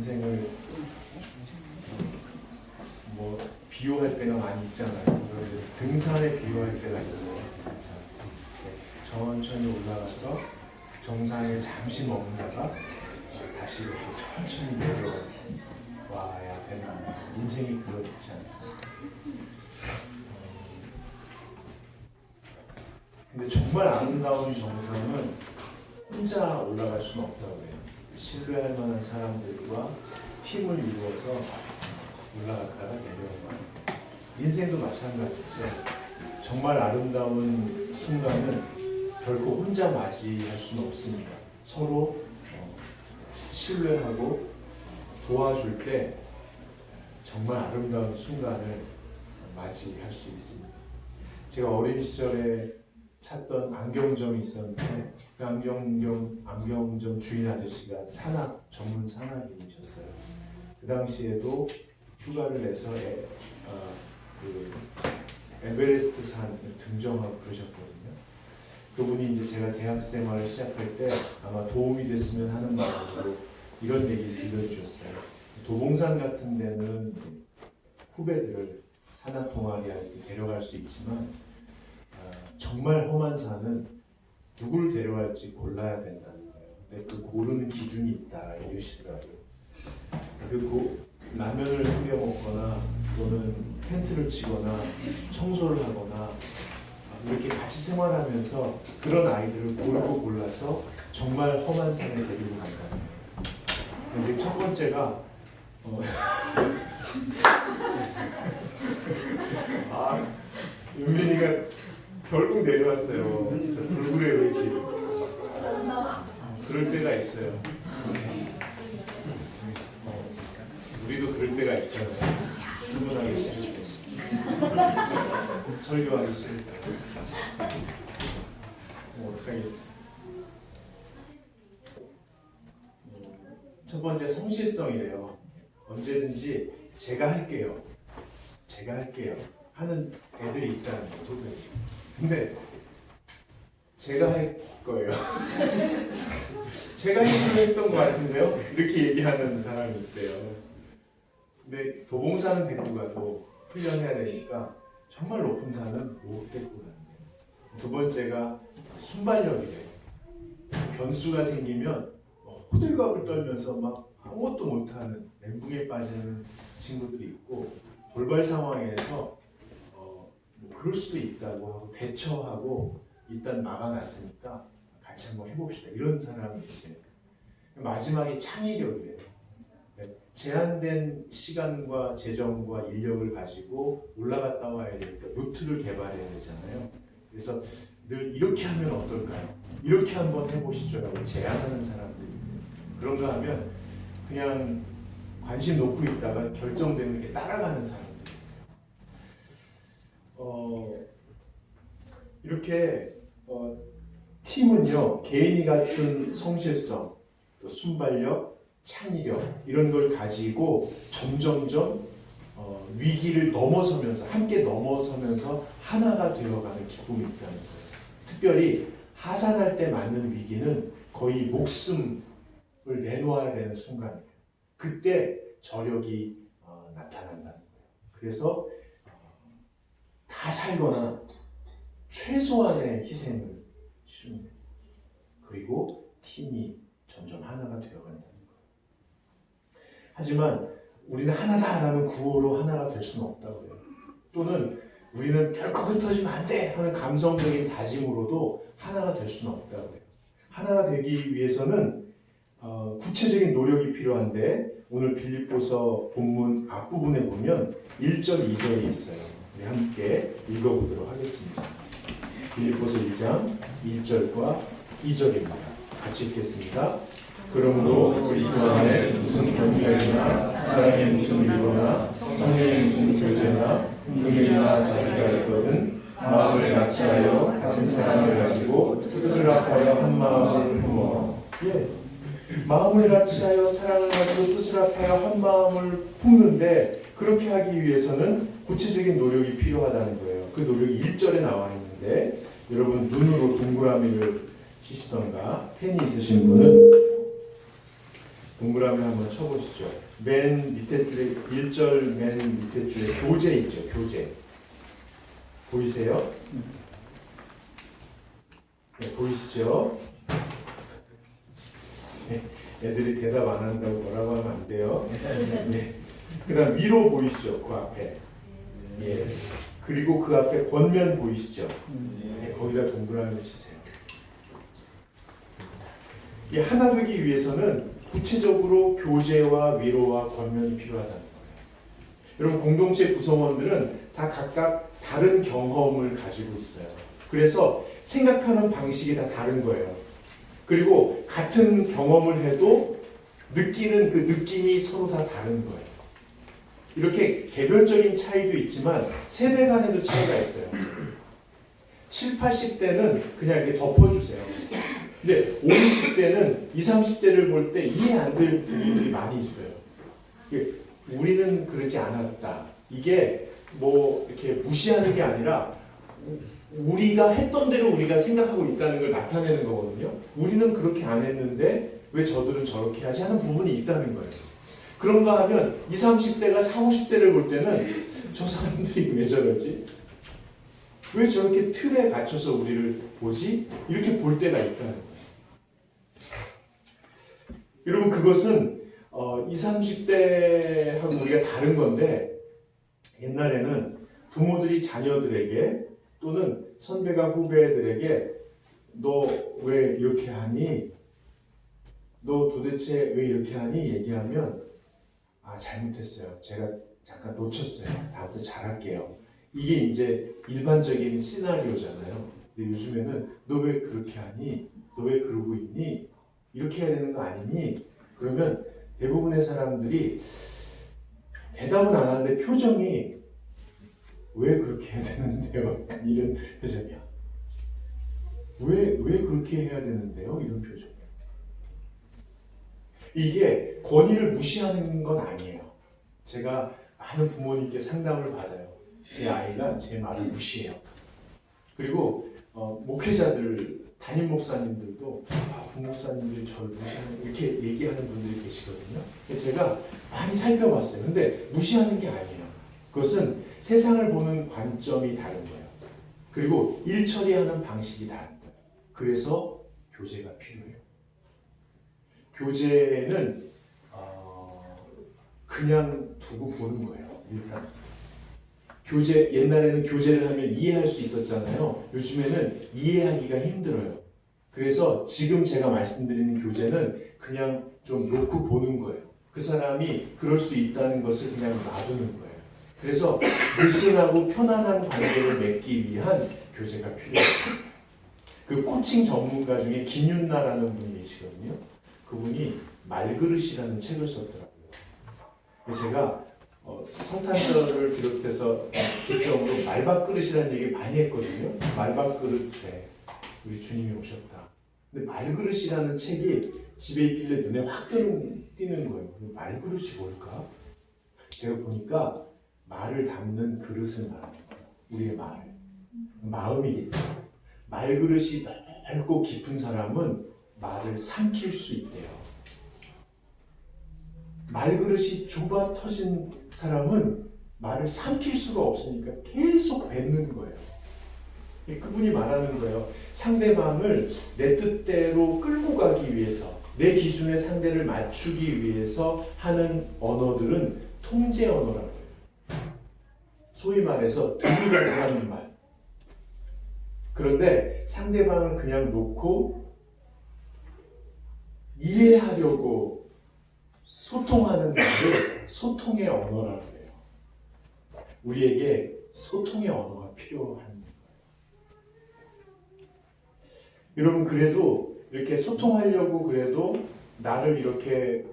인생을 뭐 비유할 때가 많이 있잖아요. 등산에 비유할 때가 있어요. 천천히 올라가서 정상에 잠시 머물다가 다시 이렇게 천천히 내려와야 되는 인생이 그렇지 않습니까? 근데 정말 아름다운 정상은 혼자 올라갈 수는 없다고 해요. 신뢰할 만한 사람들과 팀을 이루어서 올라갔다가 내려오고 인생도 마찬가지죠. 정말 아름다운 순간은 결코 혼자 맞이할 수는 없습니다. 서로 신뢰하고 도와줄 때 정말 아름다운 순간을 맞이할 수 있습니다. 제가 어린 시절에 찾던 안경점이 있었는데 그 안경점 주인 아저씨가 전문 산악인이셨어요. 그 당시에도 휴가를 내서 에베레스트 산을 등정하고 그러셨거든요. 그분이 이제 제가 대학 생활을 시작할 때 아마 도움이 됐으면 하는 마음으로 이런 얘기를 들려주셨어요. 도봉산 같은 데는 후배들을 산악 동아리에 데려갈 수 있지만 정말 험한 산은 누굴 데려갈지 골라야 된다는 거예요. 근데 그 고르는 기준이 있다 이러시더라고요. 그리고 라면을 끓여 먹거나 또는 텐트를 치거나 청소를 하거나 이렇게 같이 생활하면서 그런 아이들을 고르고 골라서 정말 험한 산에 데리고 간다는 거예요. 근데 첫 번째가 윤민이가 결국 내려왔어요. 불굴의 의지. 그럴 때가 있어요. 우리도 그럴 때가 있잖아요. 출근하기 싫을 때, 설교하기 싫을 때. 어떡하겠어. 첫 번째 성실성이래요. 언제든지 제가 할게요 하는 애들이 있다는 거죠. 근데 제가 할 거예요. 제가 했던 것 같은데요? 이렇게 얘기하는 사람이 있대요. 근데 도봉산은 데리고 가도 훈련해야 되니까 정말 높은 산은 못 데리고 가는 거예요. 두 번째가 순발력이래요. 변수가 생기면 호들갑을 떨면서 막 아무것도 못하는 멘붕에 빠지는 친구들이 있고 돌발 상황에서 그럴 수도 있다고 하고 대처하고 일단 막아놨으니까 같이 한번 해봅시다. 이런 사람이 이제 마지막에 창의력이래요. 제한된 시간과 재정과 인력을 가지고 올라갔다 와야 되니까 루트를 개발해야 되잖아요. 그래서 늘 이렇게 하면 어떨까요? 이렇게 한번 해보시죠 라고 제안하는 사람들이 그런가 하면 그냥 관심 놓고 있다가 결정되는 게 따라가는 사람들이 있어요. 이렇게 팀은요 개인이 갖춘 성실성, 또 순발력, 창의력 이런 걸 가지고 점점점 위기를 넘어서면서 함께 넘어서면서 하나가 되어가는 기쁨이 있다는 거예요. 특별히 하산할 때 맞는 위기는 거의 목숨을 내놓아야 되는 순간이에요. 그때 저력이 나타난다는 거예요. 그래서 다 살거나 최소한의 희생을 치르는 거예요. 그리고 팀이 점점 하나가 되어간다는 거예요. 하지만 우리는 하나다라는 구호로 하나가 될 수는 없다고 해요. 또는 우리는 결코 흩어지면 안 돼 하는 감성적인 다짐으로도 하나가 될 수는 없다고 해요. 하나가 되기 위해서는 구체적인 노력이 필요한데 오늘 빌립보서 본문 앞부분에 보면 1절, 2절이 있어요. 우리 함께 읽어보도록 하겠습니다. 빌립보서 2장 1절과 2절입니다. 같이 읽겠습니다. 그러므로 그리스도 안에 무슨 경멸이나 사랑의 무슨 위로나 성령의 무슨 교제나 금일이나 자비가 있거든 마음을 같이하여 같은 사랑을 가지고 뜻을 합하여 한 마음을 품어 마음을 같이하여 사랑을 가지고 뜻을 합하여 한 마음을 품는데 그렇게 하기 위해서는 구체적인 노력이 필요하다는 거예요. 그 노력이 1절에 나와 있는데 여러분 눈으로 동그라미를 치시던가 펜이 있으신 분은 동그라미 한번 쳐보시죠. 맨 밑에 줄에 1절 맨 밑에 줄에 교재 있죠. 교재. 보이세요? 네, 보이시죠? 네, 애들이 대답 안 한다고 뭐라고 하면 안 돼요. 네. 그 다음 위로 보이시죠? 그 앞에. 예. 그리고 그 앞에 권면 보이시죠? 네, 거기다 동그라미 치세요. 이 하나 되기 위해서는 구체적으로 교제와 위로와 권면이 필요하다는 거예요. 여러분 공동체 구성원들은 다 각각 다른 경험을 가지고 있어요. 그래서 생각하는 방식이 다 다른 거예요. 그리고 같은 경험을 해도 느끼는 그 느낌이 서로 다 다른 거예요. 이렇게 개별적인 차이도 있지만 세대 간에도 차이가 있어요. 7, 80대는 그냥 이렇게 덮어주세요. 근데 5, 60대는 20, 30대를 볼 때 이해 안 될 부분들이 많이 있어요. 우리는 그러지 않았다. 이게 뭐 이렇게 무시하는 게 아니라 우리가 했던 대로 우리가 생각하고 있다는 걸 나타내는 거거든요. 우리는 그렇게 안 했는데 왜 저들은 저렇게 하지 하는 부분이 있다는 거예요. 그런가 하면 20, 30대가 40, 50대를 볼 때는 저 사람들이 왜 저러지? 왜 저렇게 틀에 갇혀서 우리를 보지? 이렇게 볼 때가 있다는 거예요. 여러분 그것은 20, 30대하고 우리가 다른 건데 옛날에는 부모들이 자녀들에게 또는 선배가 후배들에게 너 왜 이렇게 하니? 너 도대체 왜 이렇게 하니? 얘기하면 아 잘못했어요. 제가 잠깐 놓쳤어요. 다음부터 잘할게요. 이게 이제 일반적인 시나리오잖아요. 근데 요즘에는 너 왜 그렇게 하니? 너 왜 그러고 있니? 이렇게 해야 되는 거 아니니? 그러면 대부분의 사람들이 대답은 안 하는데 표정이 왜 그렇게 해야 되는데요? 이런 표정이야. 왜 그렇게 해야 되는데요? 이런 표정. 이게 권위를 무시하는 건 아니에요. 제가 많은 부모님께 상담을 받아요. 제 아이가 제 말을 무시해요. 그리고 목회자들, 담임 목사님들도 부목사님들이 저를 무시하는 이렇게 얘기하는 분들이 계시거든요. 그래서 제가 많이 살펴봤어요. 근데 무시하는 게 아니에요. 그것은 세상을 보는 관점이 다른 거예요. 그리고 일 처리하는 방식이 다른 거예요. 그래서 교제가 필요해요. 교제는 그냥 두고 보는 거예요. 일단 교제, 옛날에는 교제를 하면 이해할 수 있었잖아요. 요즘에는 이해하기가 힘들어요. 그래서 지금 제가 말씀드리는 교제는 그냥 좀 놓고 보는 거예요. 그 사람이 그럴 수 있다는 것을 그냥 놔두는 거예요. 그래서 느슨하고 편안한 관계를 맺기 위한 교제가 필요해요. 그 코칭 전문가 중에 김윤나라는 분이 계시거든요. 그분이 말그릇이라는 책을 썼더라고요. 그래서 제가 성탄절을 비롯해서 개정으로 말밥그릇이라는 얘기를 많이 했거든요. 말밥그릇에 우리 주님이 오셨다. 근데 말그릇이라는 책이 집에 있길래 눈에 확 띄는 거예요. 말그릇이 뭘까? 제가 보니까 말을 담는 그릇을 말하는 거예요. 우리의 말을. 마음이겠죠. 말그릇이 넓고 깊은 사람은 말을 삼킬 수 있대요. 말그릇이 좁아 터진 사람은 말을 삼킬 수가 없으니까 계속 뱉는 거예요. 그분이 말하는 거예요. 상대방을 내 뜻대로 끌고 가기 위해서, 내 기준에 상대를 맞추기 위해서 하는 언어들은 통제 언어라고 해요. 소위 말해서 들으려고 하는 말. 그런데 상대방을 그냥 놓고 이해하려고 소통하는 말을 소통의 언어라고 해요. 우리에게 소통의 언어가 필요한 거예요. 여러분 그래도 이렇게 소통하려고 그래도 나를 이렇게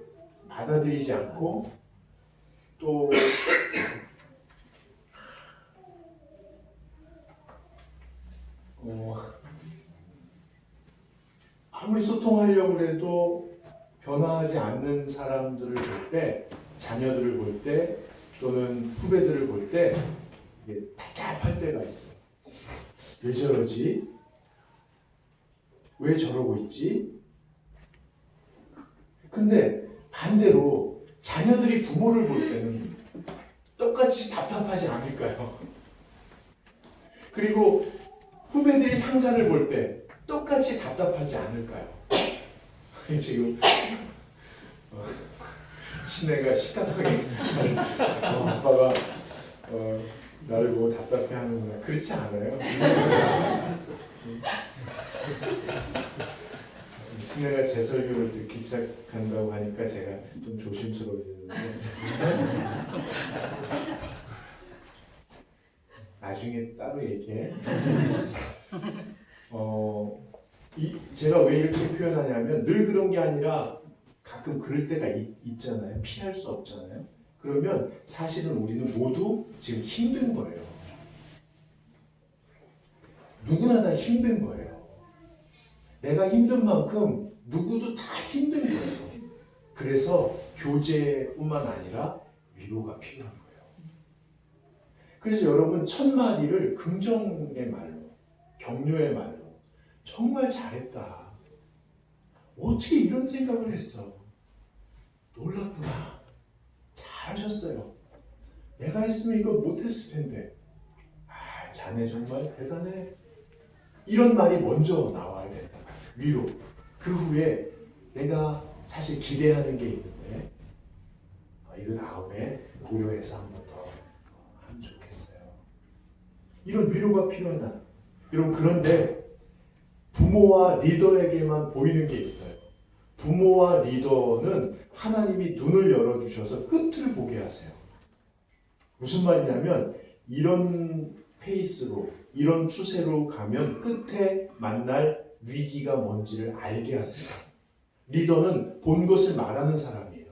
받아들이지 않고 또 아무리 소통하려고 해도 변화하지 않는 사람들을 볼 때, 자녀들을 볼 때, 또는 후배들을 볼 때 답답할 때가 있어요. 왜 저러지? 왜 저러고 있지? 근데 반대로 자녀들이 부모를 볼 때는 똑같이 답답하지 않을까요? 그리고 후배들이 상사를 볼 때 똑같이 답답하지 않을까요? 지금 시내가 식가닥에 아빠가 나를 보고 답답해하는구나. 그렇지 않아요. 시내가 제 설교를 듣기 시작한다고 하니까 제가 좀 조심스러워지는데 나중에 따로 얘기해. 제가 왜 이렇게 표현하냐면 늘 그런 게 아니라 가끔 그럴 때가 있잖아요. 피할 수 없잖아요. 그러면 사실은 우리는 모두 지금 힘든 거예요. 누구나 다 힘든 거예요. 내가 힘든 만큼 누구도 다 힘든 거예요. 그래서 교제뿐만 아니라 위로가 필요한 거예요. 그래서 여러분 첫마디를 긍정의 말로, 격려의 말로 정말 잘했다. 어떻게 이런 생각을 했어? 놀랍구나. 잘하셨어요. 내가 했으면 이거 못했을 텐데. 아, 자네 정말 대단해. 이런 말이 먼저 나와야 된다. 위로. 그 후에 내가 사실 기대하는 게 있는데 이거 다음에 고려해서 한 번 더 하면 좋겠어요. 이런 위로가 필요하다. 여러분 그런데 부모와 리더에게만 보이는 게 있어요. 부모와 리더는 하나님이 눈을 열어주셔서 끝을 보게 하세요. 무슨 말이냐면 이런 페이스로 이런 추세로 가면 끝에 만날 위기가 뭔지를 알게 하세요. 리더는 본 것을 말하는 사람이에요.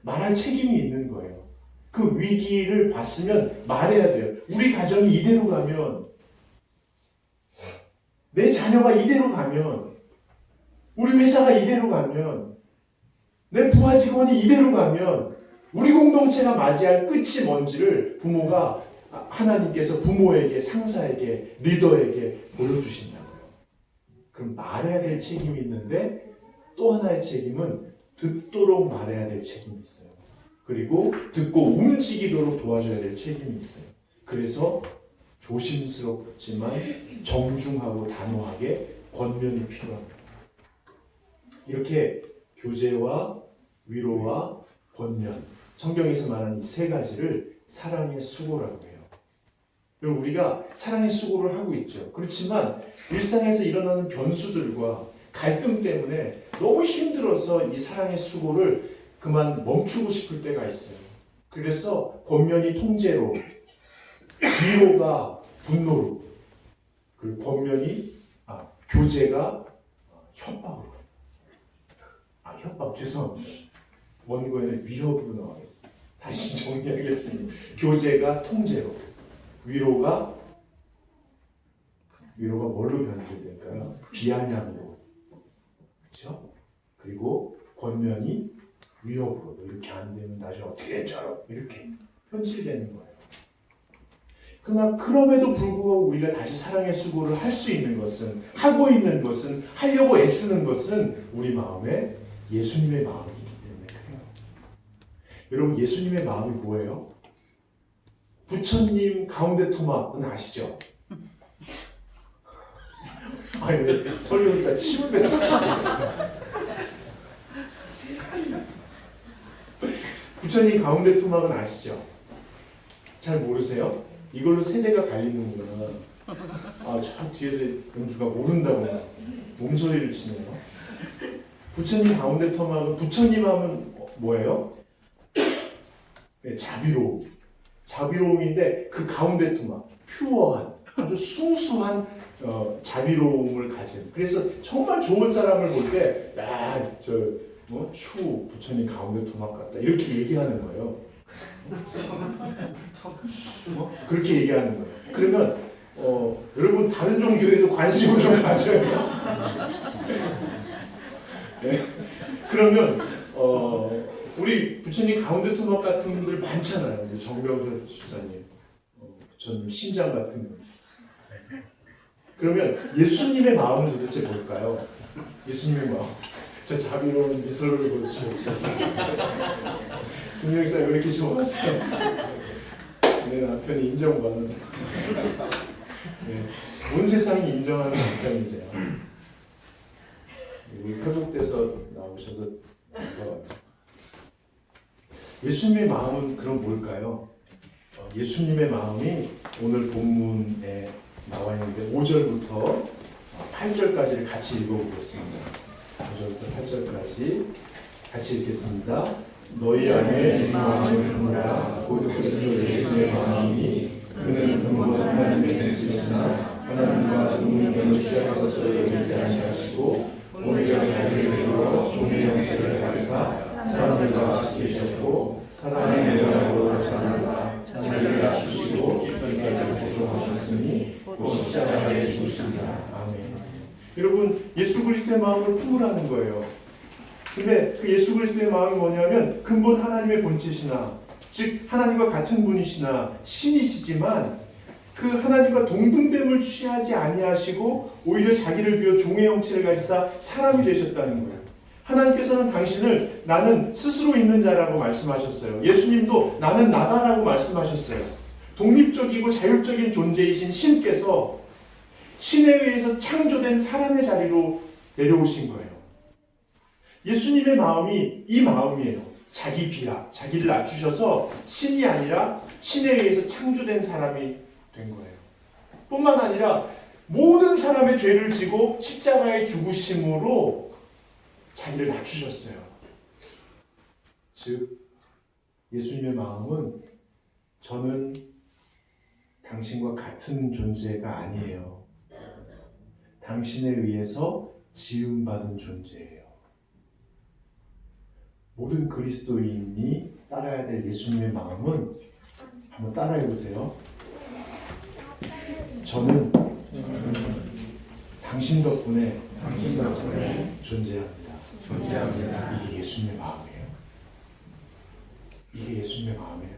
말할 책임이 있는 거예요. 그 위기를 봤으면 말해야 돼요. 우리 가정이 이대로 가면, 내 자녀가 이대로 가면, 우리 회사가 이대로 가면, 내 부하 직원이 이대로 가면 우리 공동체가 맞이할 끝이 뭔지를 부모가 하나님께서 부모에게, 상사에게, 리더에게 보여주신다고요. 그럼 말해야 될 책임이 있는데 또 하나의 책임은 듣도록 말해야 될 책임이 있어요. 그리고 듣고 움직이도록 도와줘야 될 책임이 있어요. 그래서 조심스럽지만 정중하고 단호하게 권면이 필요합니다. 이렇게 교제와 위로와 권면, 성경에서 말하는 이 세 가지를 사랑의 수고라고 해요. 여러분 우리가 사랑의 수고를 하고 있죠. 그렇지만 일상에서 일어나는 변수들과 갈등 때문에 너무 힘들어서 이 사랑의 수고를 그만 멈추고 싶을 때가 있어요. 그래서 권면이 통제로, 위로가 분노로, 그리고 교제가 협박으로. 협박 죄송합니다. 원고에는 위협으로 나와 있어요. 다시 정리하겠습니다. 교제가 통제로, 위로가 뭘로 변질될까요? 비아냥으로, 그렇죠? 그리고 권면이 위협으로, 이렇게 안 되면 나중에 어떻게 해줘? 이렇게 변질되는 거예요. 그러나 그럼에도 불구하고 우리가 다시 사랑의 수고를 할 수 있는 것은, 하고 있는 것은, 하려고 애쓰는 것은 우리 마음에 예수님의 마음이기 때문에 그래요. 여러분 예수님의 마음이 뭐예요? 부처님 가운데 토막은 아시죠? 왜 설교니까 침을 뱉잖아. 부처님 가운데 토막은 아시죠? 잘 모르세요? 이걸로 세대가 갈리는구나. 저 뒤에서 영주가 모른다고 몸소리를 치네요. 부처님 가운데 토막은, 부처님 하면 뭐예요? 자비로움. 자비로움인데 그 가운데 토막, 퓨어한, 아주 순수한 자비로움을 가진. 그래서 정말 좋은 사람을 볼 때, 부처님 가운데 토막 같다. 이렇게 얘기하는 거예요. 그렇게 얘기하는 거예요. 그러면 여러분 다른 종교에도 관심을 좀 가져요. 네? 그러면 우리 부처님 가운데 토막 같은 분들 많잖아요. 정명철 집사님, 부처님 심장 같은 분. 그러면 예수님의 마음은 도대체 뭘까요? 예수님의 마음. 저 자비로운 미소를 보여주시옵소서. 김영사가 왜 이렇게 좋아하세요? 내 남편이 인정받는. 네, 온 세상이 인정하는 남편이세요. 우리 회복돼서 나오셔서 반가워요. 예수님의 마음은 그럼 뭘까요? 예수님의 마음이 오늘 본문에 나와 있는데 5절부터 8절까지를 같이 읽어보겠습니다. 5절부터 8절까지 같이 읽겠습니다. 너희 안에 이 마음을 품으라. 곧 그리스도 예수의 마음이니 그는 근본 하나님의 뜻이시나 하나님과 동등됨을 취할 것을 여기지 아니하시고 오히려 자기를 이루어 종의 형체를 가지사 사람들과 같이 계셨고 사람의 모양으로 나타나사 자기를 낮추시고 십자가에 고통하셨으니 곧 십자가에 죽으시리라. 아멘. 여러분, 예수 그리스도의 마음을 품으라는 거예요. 근데 그 예수 그리스도의 마음이 뭐냐면 근본 하나님의 본체시나, 즉 하나님과 같은 분이시나 신이시지만 그 하나님과 동등됨을 취하지 아니하시고 오히려 자기를 비워 종의 형체를 가지사 사람이 되셨다는 거예요. 하나님께서는 당신을 나는 스스로 있는 자라고 말씀하셨어요. 예수님도 나는 나다라고 말씀하셨어요. 독립적이고 자율적인 존재이신 신께서 신에 의해서 창조된 사람의 자리로 내려오신 거예요. 예수님의 마음이 이 마음이에요. 자기 비하, 자기를 낮추셔서 신이 아니라 신에 의해서 창조된 사람이 된 거예요. 뿐만 아니라 모든 사람의 죄를 지고 십자가에 죽으심으로 자기를 낮추셨어요. 즉 예수님의 마음은 저는 당신과 같은 존재가 아니에요. 당신에 의해서 지음받은 존재예요. 모든 그리스도인이 따라야 될 예수님의 마음은 한번 따라해 보세요. 저는 당신 덕분에 존재합니다. 이게 예수님의 마음이에요. 이게 예수님의 마음이에요.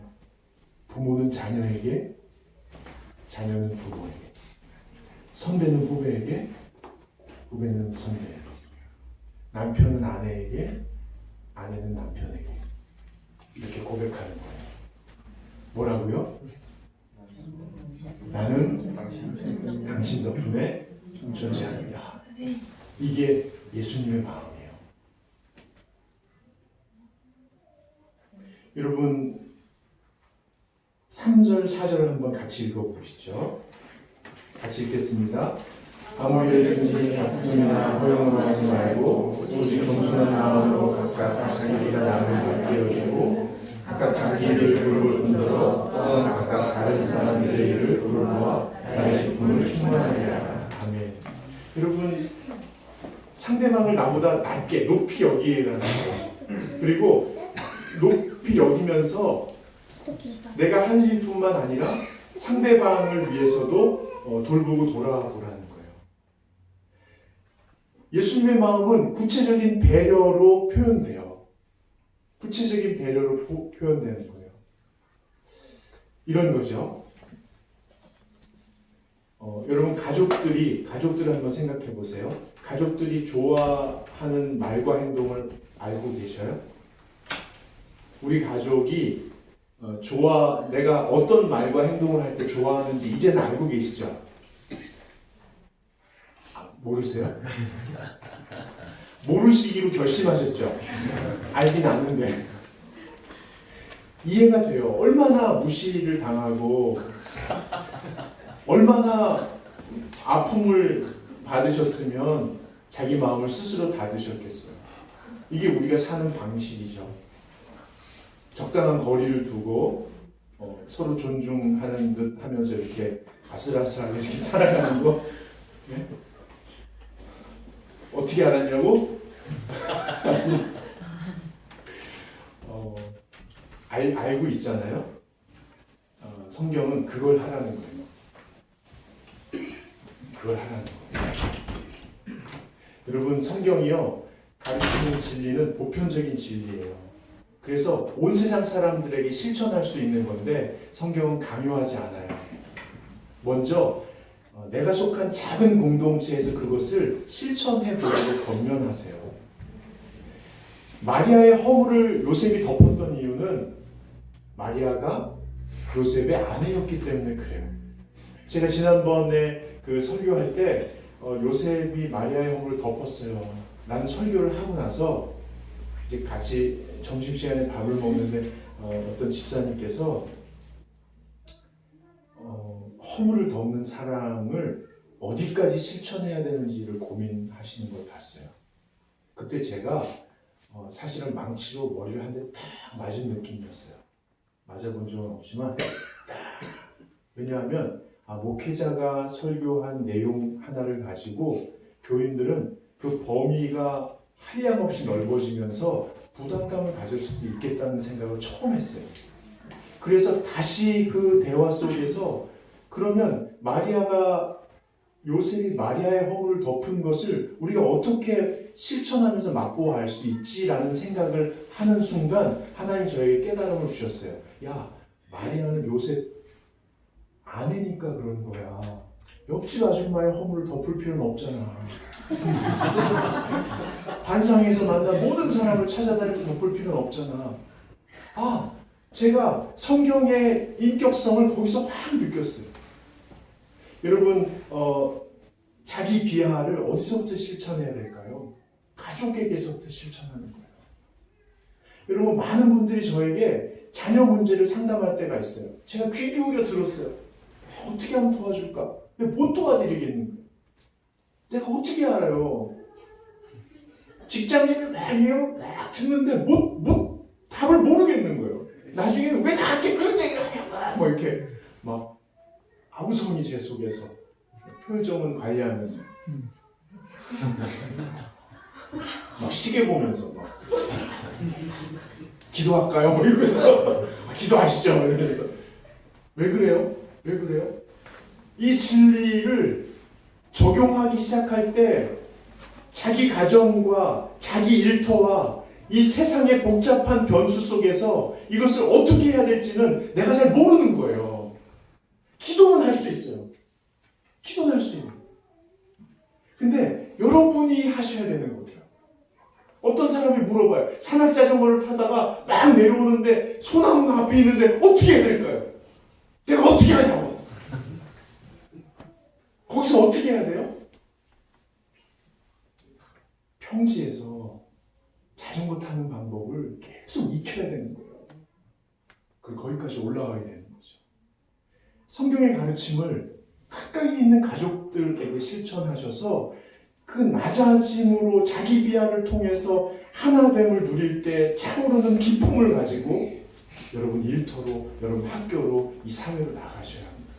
부모는 자녀에게, 자녀는 부모에게, 선배는 후배에게, 후배는 선배에게, 남편은 아내에게, 아내는 남편에게 이렇게 고백하는 거예요. 뭐라고요? 나는 당신 덕분에 존재합니다. 이게 예수님의 마음이에요. 여러분 3절, 4절을 한번 같이 읽어보시죠. 같이 읽겠습니다. 아무 일든지 다툼이나 허용으로 하지 말고 오직 겸손한 마음으로 각각 자기가 남을 받게 여기고 각각 자기 일을 돌볼 뿐더러 또한 각각 다른 사람들의 일을 돌보아 나의 기쁨을 충만하게 하라. 아멘. 여러분 상대방을 나보다 낮게 높이 여기라는 거예요. 그리고 높이 여기면서 내가 할 일뿐만 아니라 상대방을 위해서도 돌보고 돌아보라는 거예요. 예수님의 마음은 구체적인 배려로 표현돼요. 구체적인 배려로 표현되는 거예요. 이런 거죠. 여러분 가족들을 한번 생각해 보세요. 가족들이 좋아하는 말과 행동을 알고 계셔요? 우리 가족이 내가 어떤 말과 행동을 할 때 좋아하는지 이제는 알고 계시죠? 모르세요? 모르시기로 결심하셨죠? 알긴 아는데 이해가 돼요. 얼마나 무시를 당하고 얼마나 아픔을 받으셨으면 자기 마음을 스스로 닫으셨겠어요. 이게 우리가 사는 방식이죠. 적당한 거리를 두고 서로 존중하는 듯 하면서 이렇게 아슬아슬하게 살아가는 거. 네? 어떻게 알았냐고? 알고 있잖아요. 성경은 그걸 하라는 거예요. 그걸 하라는 거예요. 여러분 성경이요 가르치는 진리는 보편적인 진리예요. 그래서 온 세상 사람들에게 실천할 수 있는 건데 성경은 강요하지 않아요. 먼저 내가 속한 작은 공동체에서 그것을 실천해 보라고 권면하세요. 마리아의 허물을 요셉이 덮었던 이유는 마리아가 요셉의 아내였기 때문에 그래요. 제가 지난번에 그 설교할 때 요셉이 마리아의 허물을 덮었어요. 나는 설교를 하고 나서 이제 같이 점심시간에 밥을 먹는데 어떤 집사님께서 허물을 덮는 사랑을 어디까지 실천해야 되는지를 고민하시는 걸 봤어요. 그때 제가 사실은 망치로 머리를 한 대 딱 맞은 느낌이었어요. 맞아본 적은 없지만 왜냐하면 목회자가 설교한 내용 하나를 가지고 교인들은 그 범위가 한량없이 넓어지면서 부담감을 가질 수도 있겠다는 생각을 처음 했어요. 그래서 다시 그 대화 속에서 그러면 요셉이 마리아의 허물을 덮은 것을 우리가 어떻게 실천하면서 맛보아할 수 있지라는 생각을 하는 순간 하나님 저에게 깨달음을 주셨어요. 야, 마리아는 요셉 아내니까 그런 거야. 옆집 아줌마의 허물을 덮을 필요는 없잖아. 반상에서 만난 모든 사람을 찾아다니면서 덮을 필요는 없잖아. 제가 성경의 인격성을 거기서 확 느꼈어요. 여러분, 자기 비하를 어디서부터 실천해야 될까요? 가족에게서부터 실천하는 거예요. 여러분, 많은 분들이 저에게 자녀 문제를 상담할 때가 있어요. 제가 귀 기울여 들었어요. 어떻게 하면 도와줄까? 근데 못 도와드리겠는 거예요. 내가 어떻게 알아요? 직장인을 막 듣는데 답을 모르겠는 거예요. 나중에 왜 나한테 그런 얘기를 하냐? 뭐 이렇게 막 아우성이 제 속에서 표정은 관리하면서 막 시계 보면서 막 기도할까요? 뭐 이러면서 기도하시죠? 이러면서 왜 그래요? 왜 그래요? 이 진리를 적용하기 시작할 때 자기 가정과 자기 일터와 이 세상의 복잡한 변수 속에서 이것을 어떻게 해야 될지는 내가 잘 모르는 거예요. 기도는 할 수 있어요. 기도는 할 수 있는 거예요. 근데 여러분이 하셔야 되는 거죠. 어떤 사람이 물어봐요. 산악자전거를 타다가 막 내려오는데 소나무가 앞에 있는데 어떻게 해야 될까요? 내가 어떻게 하냐고. 거기서 어떻게 해야 돼요? 평지에서 자전거 타는 방법을 계속 익혀야 되는 거예요. 그리고 거기까지 올라가야 되는 거죠. 성경의 가르침을 가까이 있는 가족들에게 실천하셔서 그 낮아짐으로 자기 비하를 통해서 하나됨을 누릴 때 차오르는 기쁨을 가지고 여러분 일터로, 여러분 학교로, 이 사회로 나가셔야 합니다.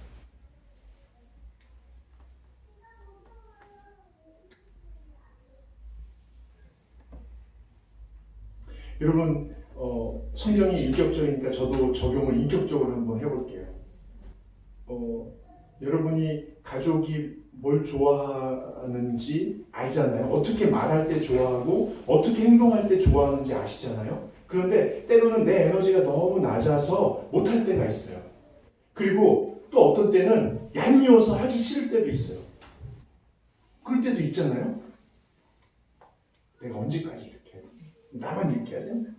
여러분 성경이 인격적이니까 저도 적용을 인격적으로 한번 해볼게요. 여러분이 가족이 뭘 좋아하는지 알잖아요. 어떻게 말할 때 좋아하고 어떻게 행동할 때 좋아하는지 아시잖아요. 그런데 때로는 내 에너지가 너무 낮아서 못할 때가 있어요. 그리고 또 어떤 때는 얄미워서 하기 싫을 때도 있어요. 그럴 때도 있잖아요. 내가 언제까지 이렇게 해야 돼? 나만 이렇게 해야 되나?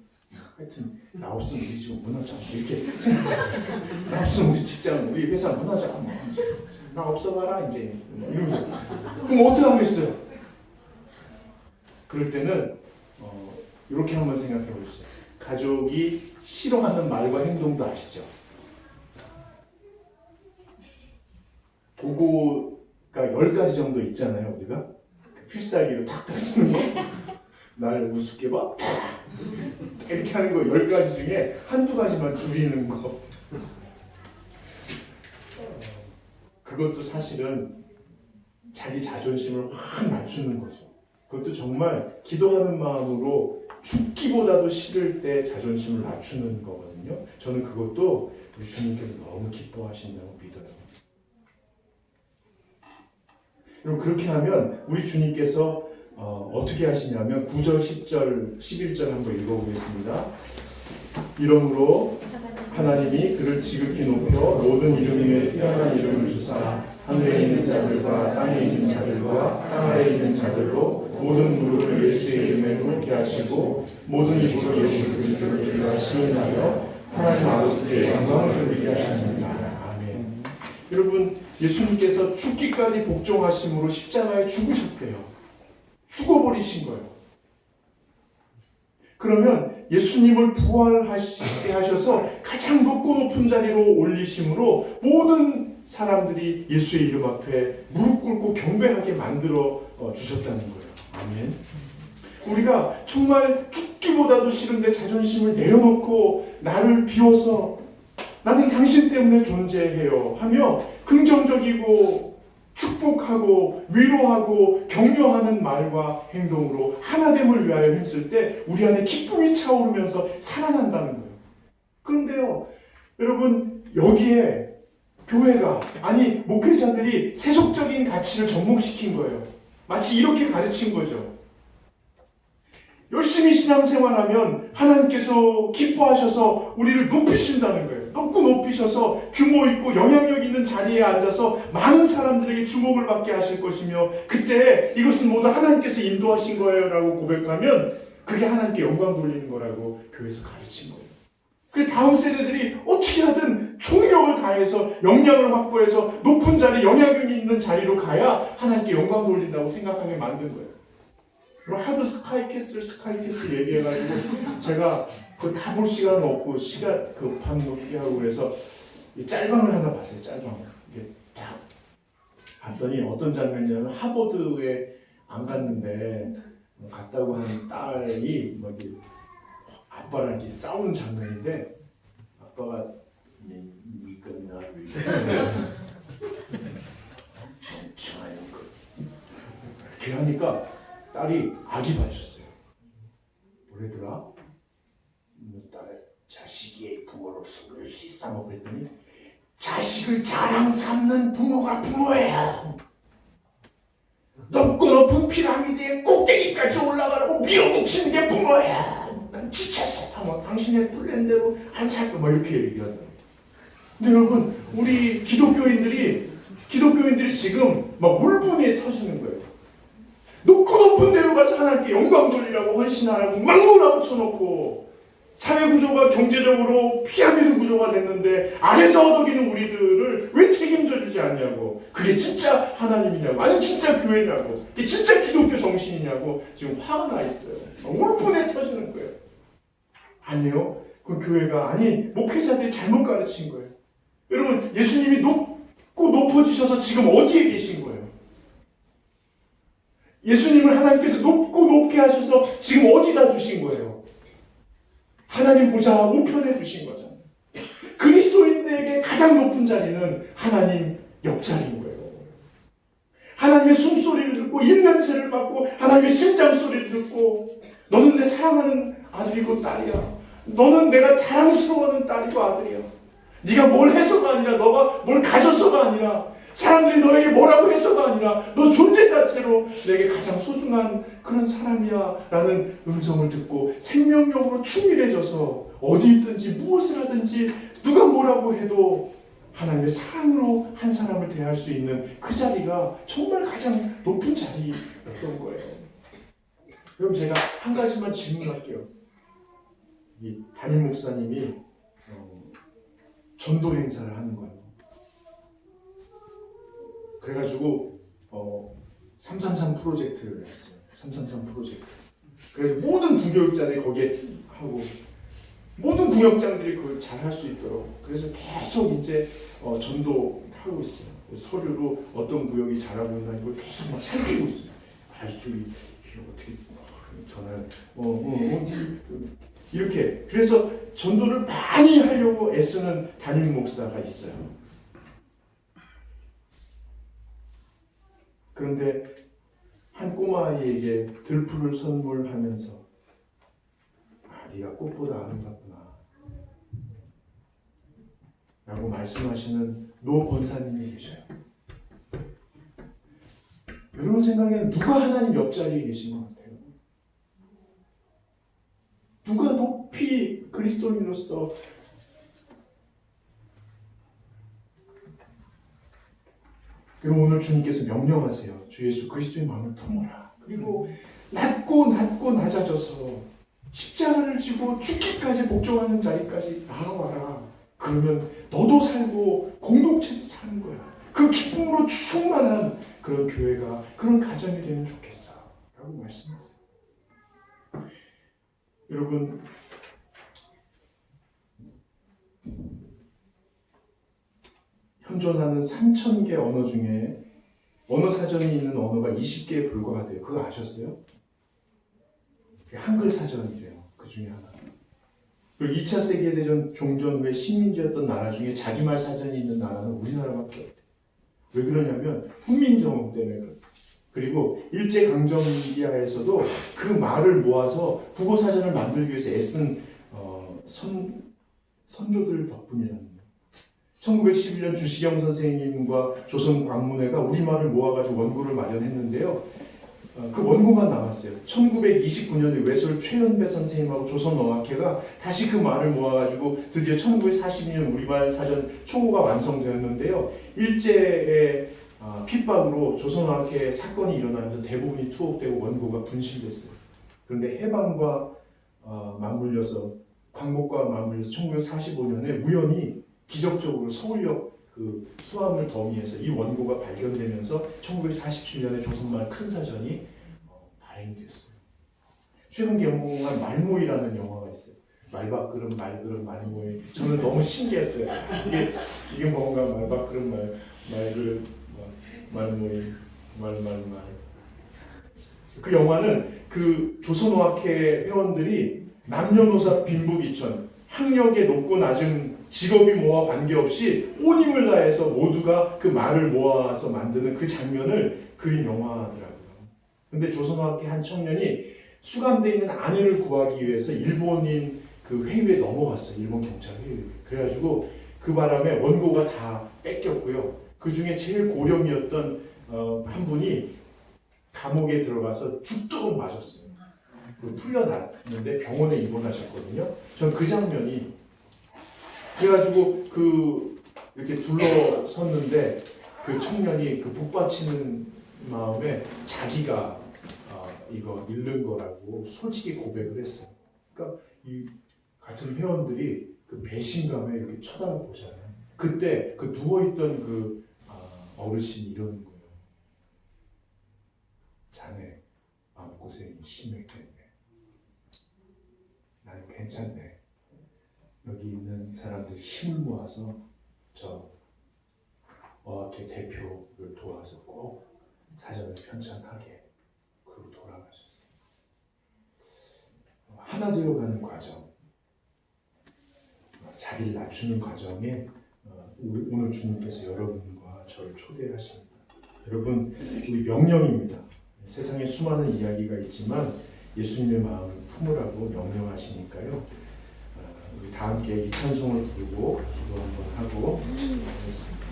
하여튼 나 없으면 우리 집은 무너져. 이렇게 나 없으면 우리 직장, 우리 회사 무너져. 나 없어봐라 이제 이러면서 그럼 어떻게 하겠어요? 그럴 때는 이렇게 한번 생각해 보시죠. 가족이 싫어하는 말과 행동도 아시죠? 도구가 10가지 정도 있잖아요. 우리가 필살기로 탁탁 쓰는 거, 날 우습게 봐, 이렇게 하는 거 10가지 중에 한두 가지만 줄이는 거. 그것도 사실은 자기 자존심을 확 낮추는 거죠. 그것도 정말 기도하는 마음으로 죽기보다도 싫을 때 자존심을 낮추는 거거든요. 저는 그것도 우리 주님께서 너무 기뻐하신다고 믿어요. 그럼 그렇게 하면 우리 주님께서 어떻게 하시냐면 9절, 10절, 11절 한번 읽어보겠습니다. 이러므로 하나님이 그를 지극히 높여 모든 이름 위에 뛰어난 이름을 주사 하늘에 있는 자들과 땅에 있는 자들과 땅 아래에 있는 자들로 모든 무릎을 예수의 이름에 꿇게 하시고 모든 입으로 예수 그리스도를 주라 시인하여 하나님 아버지께 영광을 돌리게 하셨습니다. 아멘. 여러분, 예수님께서 죽기까지 복종하심으로 십자가에 죽으셨대요. 죽어버리신 거예요. 그러면 예수님을 부활하시게 하셔서 가장 높은 자리로 올리심으로 모든 사람들이 예수의 이름 앞에 무릎 꿇고 경배하게 만들어 주셨다는 거예요. 아멘. 우리가 정말 죽기보다도 싫은데 자존심을 내려놓고 나를 비워서 나는 당신 때문에 존재해요 하며 긍정적이고 축복하고 위로하고 격려하는 말과 행동으로 하나됨을 위하여 힘쓸 때 우리 안에 기쁨이 차오르면서 살아난다는 거예요. 그런데요, 여러분, 여기에 교회가, 아니 목회자들이 세속적인 가치를 접목시킨 거예요. 마치 이렇게 가르친 거죠. 열심히 신앙생활하면 하나님께서 기뻐하셔서 우리를 높이신다는 거예요. 높이셔서 규모 있고 영향력 있는 자리에 앉아서 많은 사람들에게 주목을 받게 하실 것이며, 그때 이것은 모두 하나님께서 인도하신 거예요 라고 고백하면 그게 하나님께 영광 돌리는 거라고 교회에서 가르친 거예요. 그 다음 세대들이 어떻게 하든 총력을 다해서 역량을 확보해서 높은 자리, 영향력이 있는 자리로 가야 하나님께 영광 돌린다고 생각하게 만든 거예요. 그럼 하도 스카이캐슬 얘기해가지고 제가 그 다 볼 시간은 없고 시간 밤 높게 하고 그래서 짤방을 하나 봤어요. 짤방. 이게 딱 봤더니 어떤 장면이냐면 하버드에 안 갔는데 갔다고 하는 딸이 뭐 이렇게 아빠랑 이렇게 싸우는 장면인데 아빠가 니가 나를 멍청한 거 이렇게 하니까 딸이 아기 봐줬어요. 뭐래더라? 딸 자식이 부모를 속일 수 있어 뭐 그랬더니 자식을 자랑 삼는 부모가 부모예요. 높은 피라미드의 꼭대기까지 올라가라고 밀어붙이는 게 부모야. 난 지쳤어. 뭐 당신의 플랜대로 안 살 거 뭐 이렇게 얘기하더라고요. 근데 여러분, 우리 기독교인들이 지금 막 물분이 터지는 거예요. 높은 데로 가서 하나님께 영광 돌리라고 헌신하라고 막 몰아붙여놓고 사회 구조가 경제적으로 피라미드 구조가 됐는데 아래서 허덕이는 우리들을 왜 책임져 주지 않냐고. 그게 진짜 하나님이냐고. 아니 진짜 교회냐고. 이게 진짜 기독교 정신이냐고 지금 화가 나 있어요. 울분에 터지는 거예요. 아니요. 그 교회가, 아니 목회자들이 잘못 가르친 거예요. 여러분, 예수님이 높아지셔서 지금 어디에 계신 거예요? 예수님을 하나님께서 높게 하셔서 지금 어디다 두신 거예요? 하나님 보좌 우편에 두신 거잖아요. 그리스도인에게 가장 높은 자리는 하나님 옆자리인 거예요. 하나님의 숨소리를 듣고 입냄새를 맡고 하나님의 심장 소리를 듣고 너는 내 사랑하는 아들이고 딸이야. 너는 내가 자랑스러워하는 딸이고 아들이야. 네가 뭘 해서가 아니라, 너가 뭘 가져서가 아니라, 사람들이 너에게 뭐라고 해서가 아니라 너 존재 자체로 내게 가장 소중한 그런 사람이야 라는 음성을 듣고 생명력으로 충실해져서 어디 있든지 무엇을 하든지 누가 뭐라고 해도 하나님의 사랑으로 한 사람을 대할 수 있는 그 자리가 정말 가장 높은 자리였던 거예요. 그럼 제가 한 가지만 질문할게요. 이 담임 목사님이 전도 행사를 하는 거예요. 그래가지고 333 프로젝트를 했어요. 333 프로젝트. 그래서 모든 부교육자들이 거기에 하고 모든 구역장들이 그걸 잘 할 수 있도록, 그래서 계속 이제 전도하고 있어요. 서류로 어떤 구역이 잘하고 있나 이걸 계속 막 살피고 있어요. 아, 이쪽이 어떻게 전화를 이렇게. 그래서 전도를 많이 하려고 애쓰는 담임 목사가 있어요. 그런데 한 꼬마아이에게 들풀을 선물하면서 네가 꽃보다 아름답구나 라고 말씀하시는 노 권사님이 계셔요. 여러분 생각에는 누가 하나님 옆자리에 계신 것 같아요? 누가 높이 그리스도인으로서 여러분, 오늘 주님께서 명령하세요. 주 예수 그리스도의 마음을 품어라. 그리고 낮고 낮아져서 십자가를 지고 죽기까지 복종하는 자리까지 나아와라. 그러면 너도 살고 공동체도 사는 거야. 그 기쁨으로 충만한 그런 교회가, 그런 가정이 되면 좋겠어 라고 말씀하세요. 여러분, 현존하는 3,000개 언어 중에 언어 사전이 있는 언어가 20개에 불과하대요. 그거 아셨어요? 한글 사전이래요. 그 중에 하나. 그리고 2차 세계대전 종전 후에 식민지였던 나라 중에 자기말 사전이 있는 나라는 우리나라밖에 없대요. 왜 그러냐면 훈민정음 때문에 그래요. 그리고 일제강점기하에서도 그 말을 모아서 국어사전을 만들기 위해서 애쓴 선조들 덕분이라는 거예요. 1911년 주시경 선생님과 조선광문회가 우리말을 모아가지고 원고를 마련했는데요. 그 원고만 남았어요. 1929년에 외솔 최연배 선생님하고 조선어학회가 다시 그 말을 모아가지고 드디어 1942년 우리말 사전 초고가 완성되었는데요. 일제의 핍박으로 조선어학회 사건이 일어나면서 대부분이 투옥되고 원고가 분실됐어요. 그런데 해방과 맞물려서 광복과 맞물려서 1945년에 우연히 기적적으로 서울역 그 수화물 더미에서 이 원고가 발견되면서 1947년에 조선말 큰 사전이 발행됐어요. 최근 개봉한 말모이라는 영화가 있어요. 말밥그릇 말그릇 말모이. 저는 너무 신기했어요. 이게 뭔가 말밥그릇 말그릇 말모이 말말말. 그 영화는 그 조선어학회 회원들이 남녀노소 빈부귀천, 학력의 높고 낮은 직업이 뭐와 관계없이 온 힘을 다해서 모두가 그 말을 모아서 만드는 그 장면을 그린 영화더라고요. 근데 조선어학회 한 청년이 수감되어 있는 아내를 구하기 위해서 일본인 그 회유에 넘어갔어요. 일본 경찰 회유. 그래가지고 그 바람에 원고가 다 뺏겼고요. 그 중에 제일 고령이었던 한 분이 감옥에 들어가서 죽도록 맞았어요. 풀려났는데 병원에 입원하셨거든요. 전 그 장면이 그래가지고 이렇게 둘러섰는데 그 청년이 그 북받치는 마음에 자기가 이거 잃는 거라고 솔직히 고백을 했어요. 그러니까 이 같은 회원들이 그 배신감에 이렇게 쳐다보잖아요. 그때 그 누워있던 그 어르신이 이러는 거예요. 자네 마음고생이 심했겠네. 난 괜찮네. 여기 있는 사람들 힘을 모아서 저 어학회 대표를 도와서 꼭 사전을 편찬하게. 그리고 돌아가셨어요. 하나 되어가는 과정, 자기를 낮추는 과정에 오늘 주님께서 여러분과 저를 초대하십니다. 여러분, 우리 명령입니다. 세상에 수많은 이야기가 있지만 예수님의 마음을 품으라고 명령하시니까요. 우리 다 함께 이 찬송을 부르고 기도 한번 하고 하겠습니다.